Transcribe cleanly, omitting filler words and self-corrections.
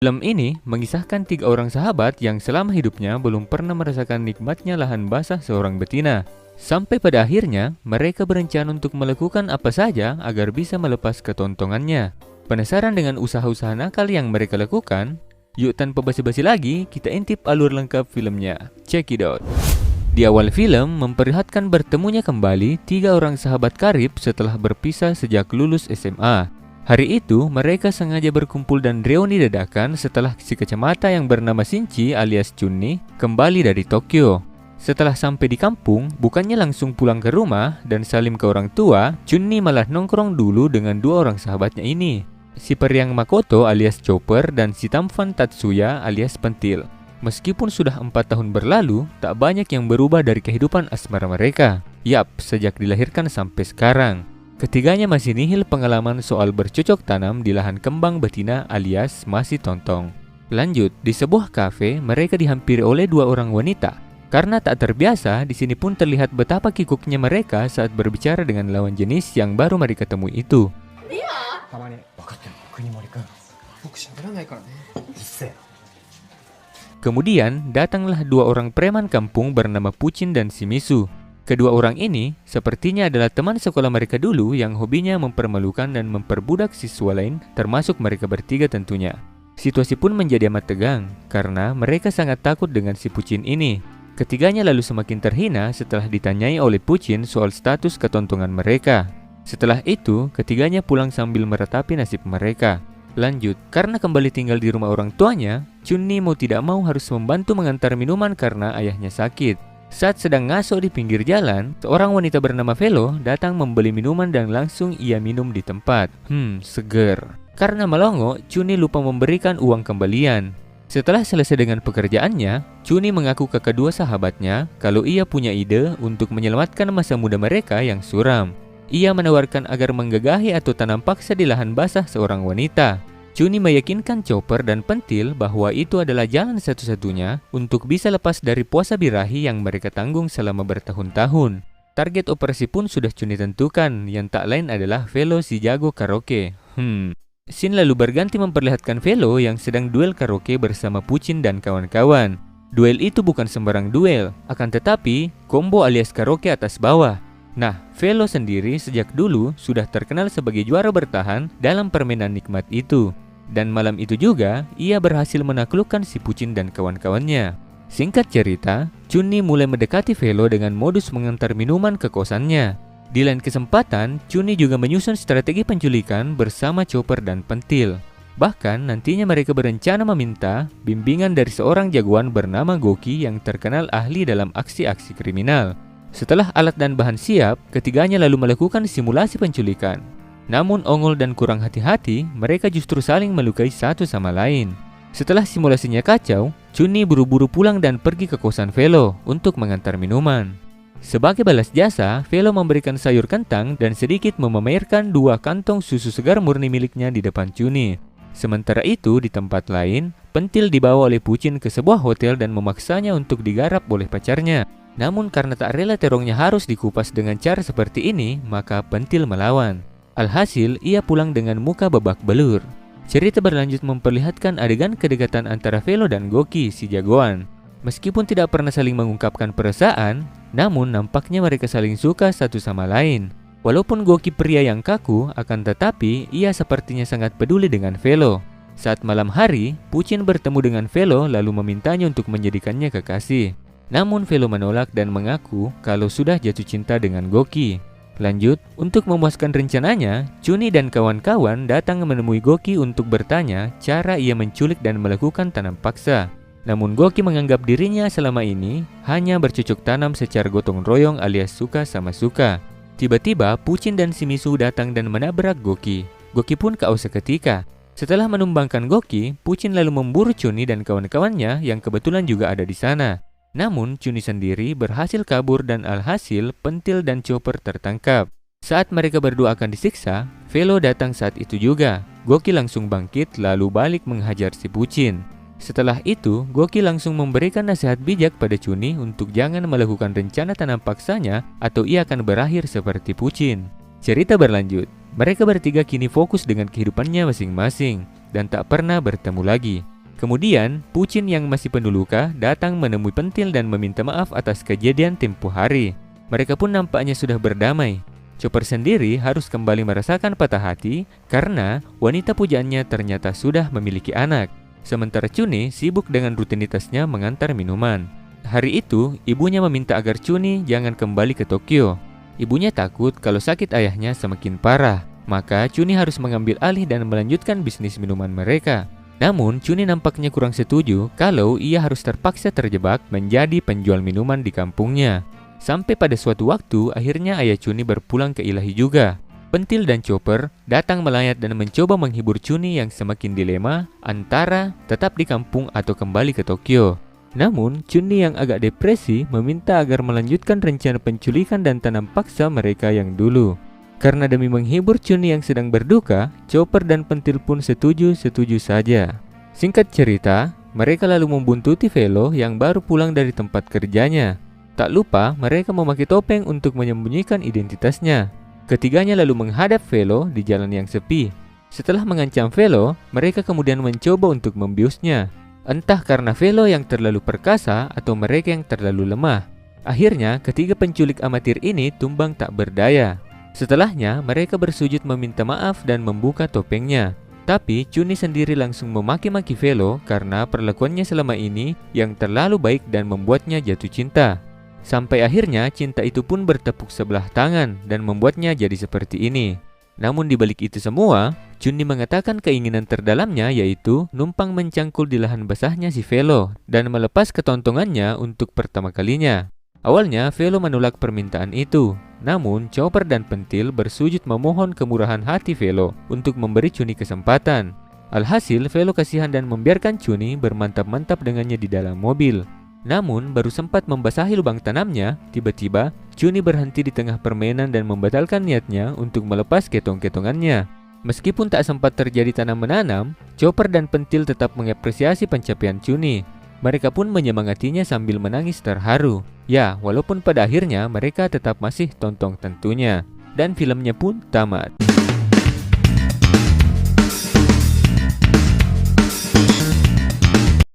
Film ini mengisahkan 3 orang sahabat yang selama hidupnya belum pernah merasakan nikmatnya lahan basah seorang betina. Sampai pada akhirnya, mereka berencana untuk melakukan apa saja agar bisa melepas ketontongannya. Penasaran dengan usaha-usaha nakal yang mereka lakukan? Yuk tanpa basa-basi lagi, kita intip alur lengkap filmnya. Check it out. Di awal film, memperlihatkan bertemunya kembali 3 orang sahabat karib setelah berpisah sejak lulus SMA. Hari itu, mereka sengaja berkumpul dan reuni dadakan setelah si kacamata yang bernama Shinji alias Chunni kembali dari Tokyo. Setelah sampai di kampung, bukannya langsung pulang ke rumah dan salim ke orang tua, Chunni malah nongkrong dulu dengan 2 orang sahabatnya ini, si periang Makoto alias Chopper dan si tampan Tatsuya alias Pentil. Meskipun sudah 4 tahun berlalu, tak banyak yang berubah dari kehidupan asmara mereka. Yap, sejak dilahirkan sampai sekarang. Ketiganya masih nihil pengalaman soal bercocok tanam di lahan kembang betina alias masih tontong. Lanjut, di sebuah kafe mereka dihampiri oleh 2 orang wanita. Karena tak terbiasa, di sini pun terlihat betapa kikuknya mereka saat berbicara dengan lawan jenis yang baru mereka temui itu. Kemudian datanglah 2 orang preman kampung bernama Puchin dan Shimizu. Kedua orang ini sepertinya adalah teman sekolah mereka dulu yang hobinya mempermalukan dan memperbudak siswa lain, termasuk mereka bertiga tentunya. Situasi pun menjadi amat tegang karena mereka sangat takut dengan si Puchin ini. Ketiganya lalu semakin terhina setelah ditanyai oleh Puchin soal status ketontongan mereka. Setelah itu, ketiganya pulang sambil meratapi nasib mereka. Lanjut, karena kembali tinggal di rumah orang tuanya, Chunni mau tidak mau harus membantu mengantar minuman karena ayahnya sakit. Saat sedang ngaso di pinggir jalan, seorang wanita bernama Velo datang membeli minuman dan langsung ia minum di tempat. Seger. Karena melongo, Chunni lupa memberikan uang kembalian. Setelah selesai dengan pekerjaannya, Chunni mengaku ke kedua sahabatnya kalau ia punya ide untuk menyelamatkan masa muda mereka yang suram. Ia menawarkan agar menggagahi atau tanam paksa di lahan basah seorang wanita. Chunni meyakinkan Chopper dan Pentil bahwa itu adalah jalan satu-satunya untuk bisa lepas dari puasa birahi yang mereka tanggung selama bertahun-tahun. Target operasi pun sudah Chunni tentukan, yang tak lain adalah Velo si jago karaoke. Scene lalu berganti memperlihatkan Velo yang sedang duel karaoke bersama Puchin dan kawan-kawan. Duel itu bukan sembarang duel, akan tetapi combo alias karaoke atas bawah. Nah, Velo sendiri sejak dulu sudah terkenal sebagai juara bertahan dalam permainan nikmat itu. Dan malam itu juga, ia berhasil menaklukkan si Puchin dan kawan-kawannya. Singkat cerita, Chunni mulai mendekati Velo dengan modus mengantar minuman ke kosannya. Di lain kesempatan, Chunni juga menyusun strategi penculikan bersama Chopper dan Pentil. Bahkan nantinya mereka berencana meminta bimbingan dari seorang jagoan bernama Goki yang terkenal ahli dalam aksi-aksi kriminal. Setelah alat dan bahan siap, ketiganya lalu melakukan simulasi penculikan. Namun ongol dan kurang hati-hati, mereka justru saling melukai satu sama lain. Setelah simulasinya kacau, Chunni buru-buru pulang dan pergi ke kosan Velo untuk mengantar minuman. Sebagai balas jasa, Velo memberikan sayur kentang dan sedikit memamerkan 2 kantong susu segar murni miliknya di depan Chunni. Sementara itu, di tempat lain, Pentil dibawa oleh Puchin ke sebuah hotel dan memaksanya untuk digarap oleh pacarnya. Namun karena tak rela terongnya harus dikupas dengan cara seperti ini, maka Pentil melawan. Alhasil, ia pulang dengan muka babak belur. Cerita berlanjut memperlihatkan adegan kedekatan antara Velo dan Goki, si jagoan. Meskipun tidak pernah saling mengungkapkan perasaan, namun nampaknya mereka saling suka satu sama lain. Walaupun Goki pria yang kaku, akan tetapi ia sepertinya sangat peduli dengan Velo. Saat malam hari, Puchin bertemu dengan Velo lalu memintanya untuk menjadikannya kekasih. Namun Velo menolak dan mengaku kalau sudah jatuh cinta dengan Goki. Lanjut, untuk memuaskan rencananya, Chunni dan kawan-kawan datang menemui Goki untuk bertanya cara ia menculik dan melakukan tanam paksa. Namun Goki menganggap dirinya selama ini hanya bercocok tanam secara gotong royong alias suka sama suka. Tiba-tiba Puchin dan Shimizu datang dan menabrak Goki. Goki pun KO seketika. Setelah menumbangkan Goki, Puchin lalu memburu Chunni dan kawan-kawannya yang kebetulan juga ada di sana. Namun, Chunni sendiri berhasil kabur dan alhasil Pentil dan Chopper tertangkap. Saat mereka berdua akan disiksa, Velo datang saat itu juga. Goki langsung bangkit lalu balik menghajar si Puchin. Setelah itu, Goki langsung memberikan nasihat bijak pada Chunni untuk jangan melakukan rencana tanam paksanya atau ia akan berakhir seperti Puchin. Cerita berlanjut. Mereka bertiga kini fokus dengan kehidupannya masing-masing dan tak pernah bertemu lagi. Kemudian, Pucin yang masih penuh luka datang menemui Pentil dan meminta maaf atas kejadian tempo hari. Mereka pun nampaknya sudah berdamai. Chopper sendiri harus kembali merasakan patah hati karena wanita pujaannya ternyata sudah memiliki anak. Sementara Chuni sibuk dengan rutinitasnya mengantar minuman. Hari itu, ibunya meminta agar Chuni jangan kembali ke Tokyo. Ibunya takut kalau sakit ayahnya semakin parah. Maka Chuni harus mengambil alih dan melanjutkan bisnis minuman mereka. Namun, Chuni nampaknya kurang setuju kalau ia harus terpaksa terjebak menjadi penjual minuman di kampungnya. Sampai pada suatu waktu, akhirnya ayah Chuni berpulang ke Ilahi juga. Pentil dan Chopper datang melayat dan mencoba menghibur Chuni yang semakin dilema antara tetap di kampung atau kembali ke Tokyo. Namun, Chuni yang agak depresi meminta agar melanjutkan rencana penculikan dan tanam paksa mereka yang dulu. Karena demi menghibur Chuni yang sedang berduka, Chopper dan Pentil pun setuju saja. Singkat cerita, mereka lalu membuntuti Velo yang baru pulang dari tempat kerjanya. Tak lupa, mereka memakai topeng untuk menyembunyikan identitasnya. Ketiganya lalu menghadap Velo di jalan yang sepi. Setelah mengancam Velo, mereka kemudian mencoba untuk membiusnya. Entah karena Velo yang terlalu perkasa atau mereka yang terlalu lemah. Akhirnya, ketiga penculik amatir ini tumbang tak berdaya. Setelahnya, mereka bersujud meminta maaf dan membuka topengnya. Tapi, Chuni sendiri langsung memaki-maki Velo karena perlakuannya selama ini yang terlalu baik dan membuatnya jatuh cinta. Sampai akhirnya, cinta itu pun bertepuk sebelah tangan dan membuatnya jadi seperti ini. Namun di balik itu semua, Chuni mengatakan keinginan terdalamnya yaitu numpang mencangkul di lahan basahnya si Velo dan melepas ketontongannya untuk pertama kalinya. Awalnya, Velo menolak permintaan itu. Namun, Chopper dan Pentil bersujud memohon kemurahan hati Velo untuk memberi Chuni kesempatan. Alhasil, Velo kasihan dan membiarkan Chuni bermantap-mantap dengannya di dalam mobil. Namun, baru sempat membasahi lubang tanamnya, tiba-tiba Chuni berhenti di tengah permainan dan membatalkan niatnya untuk melepas ketong-ketongannya. Meskipun tak sempat terjadi tanam-menanam, Chopper dan Pentil tetap mengapresiasi pencapaian Chuni. Mereka pun menyemangatinya sambil menangis terharu. Ya, walaupun pada akhirnya mereka tetap masih tontong tentunya. Dan filmnya pun tamat.